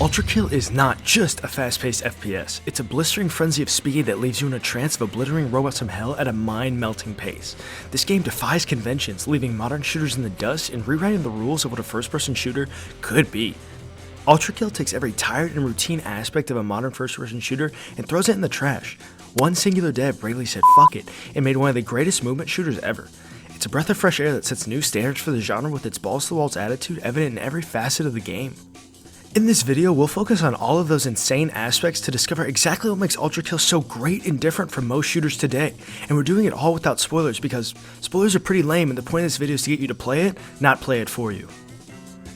Ultrakill is not just a fast-paced FPS, it's a blistering frenzy of speed that leaves you in a trance of obliterating robots from hell at a mind-melting pace. This game defies conventions, leaving modern shooters in the dust and rewriting the rules of what a first-person shooter could be. Ultrakill takes every tired and routine aspect of a modern first-person shooter and throws it in the trash. One singular dev bravely said fuck it and made one of the greatest movement shooters ever. It's a breath of fresh air that sets new standards for the genre with its balls-to-the-walls attitude evident in every facet of the game. In this video, we'll focus on all of those insane aspects to discover exactly what makes Ultrakill so great and different from most shooters today, and we're doing it all without spoilers because spoilers are pretty lame and the point of this video is to get you to play it, not play it for you.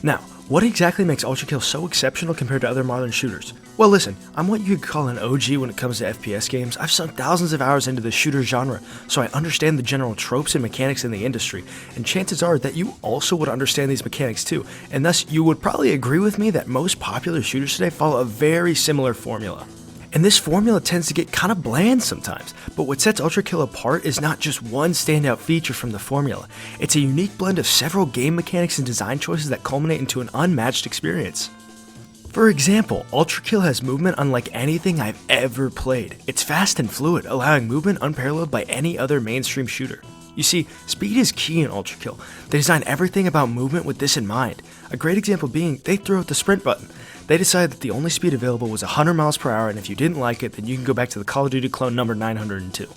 Now, what exactly makes Ultrakill so exceptional compared to other modern shooters? Well listen, I'm what you could call an OG when it comes to FPS games. I've sunk thousands of hours into the shooter genre, so I understand the general tropes and mechanics in the industry, and chances are that you also would understand these mechanics too, and thus you would probably agree with me that most popular shooters today follow a very similar formula. And this formula tends to get kind of bland sometimes, but what sets Ultrakill apart is not just one standout feature from the formula, it's a unique blend of several game mechanics and design choices that culminate into an unmatched experience. For example, Ultrakill has movement unlike anything I've ever played. It's fast and fluid, allowing movement unparalleled by any other mainstream shooter. You see, speed is key in Ultrakill. They designed everything about movement with this in mind. A great example being, they threw out the sprint button. They decided that the only speed available was 100 miles per hour, and if you didn't like it, then you can go back to the Call of Duty clone number 902.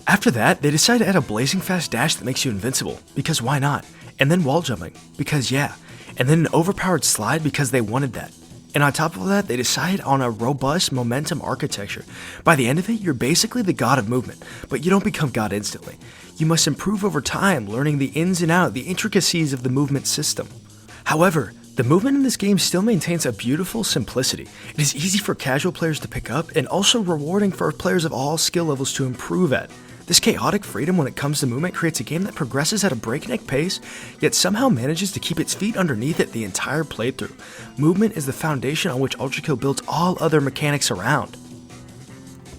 After that, they decided to add a blazing fast dash that makes you invincible, because why not? And then wall jumping, because yeah. And then an overpowered slide because they wanted that. And on top of that, they decided on a robust momentum architecture. By the end of it, you're basically the god of movement, but you don't become god instantly. You must improve over time, learning the ins and outs, the intricacies of the movement system. However, the movement in this game still maintains a beautiful simplicity. It is easy for casual players to pick up, and also rewarding for players of all skill levels to improve at. This chaotic freedom when it comes to movement creates a game that progresses at a breakneck pace, yet somehow manages to keep its feet underneath it the entire playthrough. Movement is the foundation on which Ultrakill builds all other mechanics around.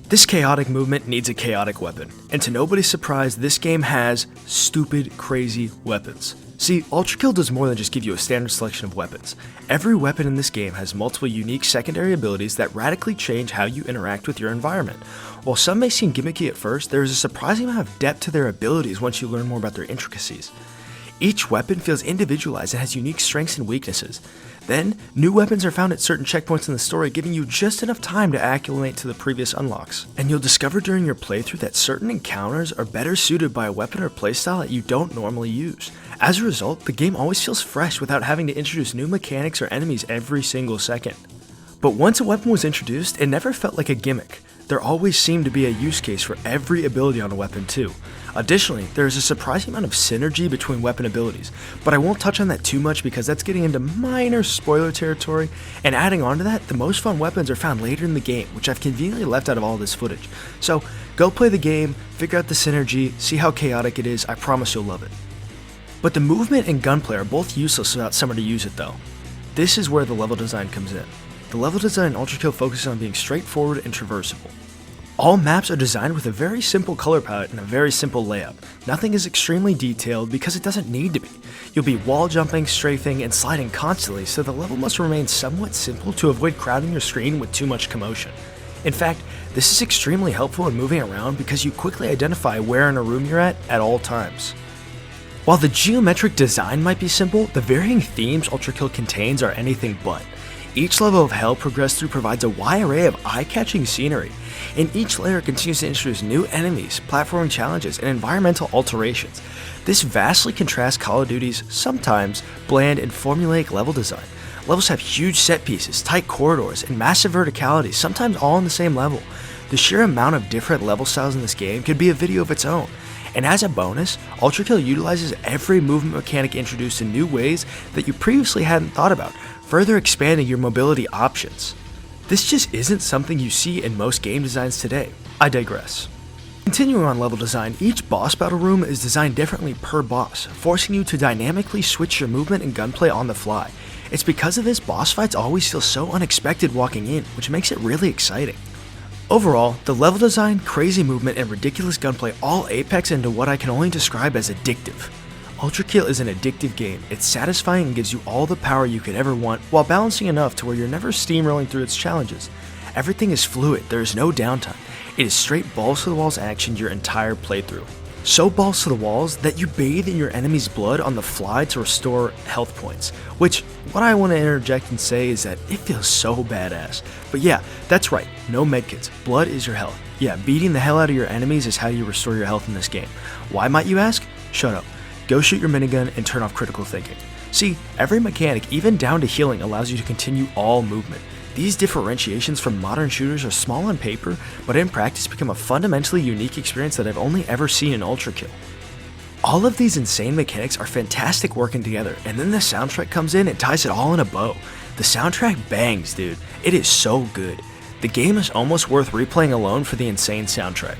This chaotic movement needs a chaotic weapon, and to nobody's surprise, this game has stupid, crazy weapons. See, Ultrakill does more than just give you a standard selection of weapons. Every weapon in this game has multiple unique secondary abilities that radically change how you interact with your environment. While some may seem gimmicky at first, there is a surprising amount of depth to their abilities once you learn more about their intricacies. Each weapon feels individualized and has unique strengths and weaknesses. Then, new weapons are found at certain checkpoints in the story, giving you just enough time to acclimate to the previous unlocks. And you'll discover during your playthrough that certain encounters are better suited by a weapon or playstyle that you don't normally use. As a result, the game always feels fresh without having to introduce new mechanics or enemies every single second. But once a weapon was introduced, it never felt like a gimmick. There always seemed to be a use case for every ability on a weapon too. Additionally, there is a surprising amount of synergy between weapon abilities, but I won't touch on that too much because that's getting into minor spoiler territory, and adding on to that, the most fun weapons are found later in the game, which I've conveniently left out of all this footage. So, go play the game, figure out the synergy, see how chaotic it is, I promise you'll love it. But the movement and gunplay are both useless without someone to use it though. This is where the level design comes in. The level design in Ultrakill focuses on being straightforward and traversable. All maps are designed with a very simple color palette and a very simple layout. Nothing is extremely detailed because it doesn't need to be. You'll be wall jumping, strafing, and sliding constantly, so the level must remain somewhat simple to avoid crowding your screen with too much commotion. In fact, this is extremely helpful in moving around because you quickly identify where in a room you're at all times. While the geometric design might be simple, the varying themes Ultrakill contains are anything but. Each level of hell progressed through provides a wide array of eye-catching scenery, and each layer continues to introduce new enemies, platforming challenges, and environmental alterations. This vastly contrasts Call of Duty's sometimes bland and formulaic level design. Levels have huge set pieces, tight corridors, and massive verticality, sometimes all on the same level. The sheer amount of different level styles in this game could be a video of its own. And as a bonus, Ultrakill utilizes every movement mechanic introduced in new ways that you previously hadn't thought about, further expanding your mobility options. This just isn't something you see in most game designs today. I digress. Continuing on level design, each boss battle room is designed differently per boss, forcing you to dynamically switch your movement and gunplay on the fly. It's because of this boss fights always feel so unexpected walking in, which makes it really exciting. Overall, the level design, crazy movement, and ridiculous gunplay all apex into what I can only describe as addictive. Ultrakill is an addictive game. It's satisfying and gives you all the power you could ever want while balancing enough to where you're never steamrolling through its challenges. Everything is fluid, there is no downtime. It is straight balls to the walls action your entire playthrough. So balls to the walls that you bathe in your enemy's blood on the fly to restore health points. Which, what I want to interject and say is that it feels so badass. But yeah, that's right, no medkits. Blood is your health. Yeah, beating the hell out of your enemies is how you restore your health in this game. Why might you ask? Shut up. Go shoot your minigun and turn off critical thinking. See, every mechanic, even down to healing, allows you to continue all movement. These differentiations from modern shooters are small on paper, but in practice become a fundamentally unique experience that I've only ever seen in Ultrakill. All of these insane mechanics are fantastic working together, and then the soundtrack comes in and ties it all in a bow. The soundtrack bangs, dude. It is so good. The game is almost worth replaying alone for the insane soundtrack.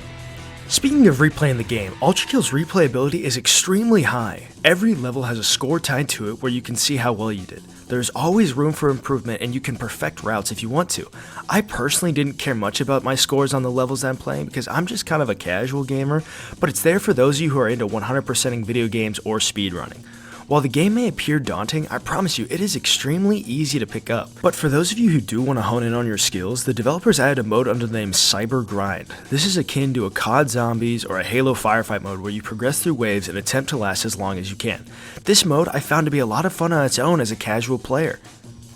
Speaking of replaying the game, Ultrakill's replayability is extremely high. Every level has a score tied to it where you can see how well you did. There's always room for improvement and you can perfect routes if you want to. I personally didn't care much about my scores on the levels that I'm playing because I'm just kind of a casual gamer, but it's there for those of you who are into 100%ing video games or speedrunning. While the game may appear daunting, I promise you it is extremely easy to pick up. But for those of you who do want to hone in on your skills, the developers added a mode under the name Cyber Grind. This is akin to a COD Zombies or a Halo Firefight mode where you progress through waves and attempt to last as long as you can. This mode I found to be a lot of fun on its own as a casual player.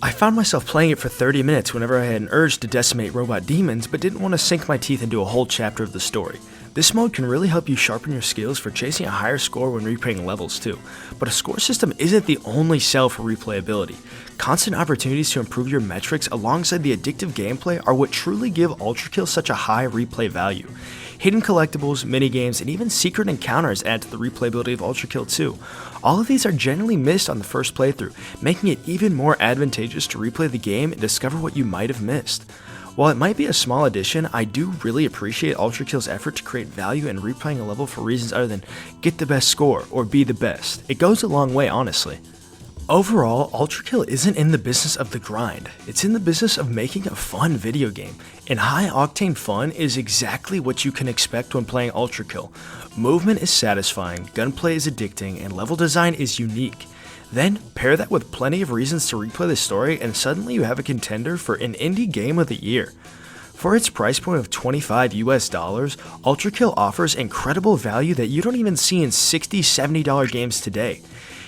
I found myself playing it for 30 minutes whenever I had an urge to decimate robot demons but didn't want to sink my teeth into a whole chapter of the story. This mode can really help you sharpen your skills for chasing a higher score when replaying levels too, but a score system isn't the only sell for replayability. Constant opportunities to improve your metrics alongside the addictive gameplay are what truly give Ultrakill such a high replay value. Hidden collectibles, minigames, and even secret encounters add to the replayability of Ultrakill too. All of these are generally missed on the first playthrough, making it even more advantageous to replay the game and discover what you might have missed. While it might be a small addition, I do really appreciate Ultrakill's effort to create value in replaying a level for reasons other than get the best score or be the best. It goes a long way, honestly. Overall, Ultrakill isn't in the business of the grind, it's in the business of making a fun video game, and high-octane fun is exactly what you can expect when playing Ultrakill. Movement is satisfying, gunplay is addicting, and level design is unique. Then, pair that with plenty of reasons to replay the story and suddenly you have a contender for an indie game of the year. For its price point of $25 US, Ultrakill offers incredible value that you don't even see in $60, $70 games today.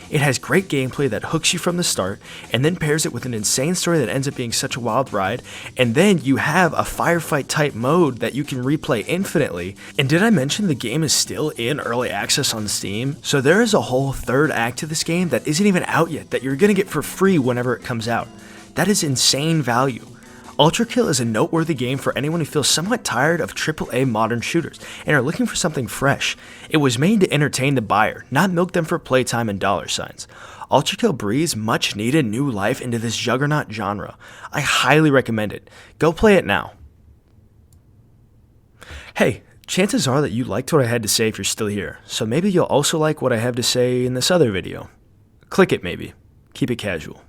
It has great gameplay that hooks you from the start, and then pairs it with an insane story that ends up being such a wild ride, and then you have a firefight type mode that you can replay infinitely. And did I mention the game is still in early access on Steam? So there is a whole third act to this game that isn't even out yet that you're gonna get for free whenever it comes out. That is insane value. Ultrakill is a noteworthy game for anyone who feels somewhat tired of AAA modern shooters and are looking for something fresh. It was made to entertain the buyer, not milk them for playtime and dollar signs. Ultrakill breathes much needed new life into this juggernaut genre. I highly recommend it. Go play it now. Hey, chances are that you liked what I had to say if you're still here, so maybe you'll also like what I have to say in this other video. Click it maybe. Keep it casual.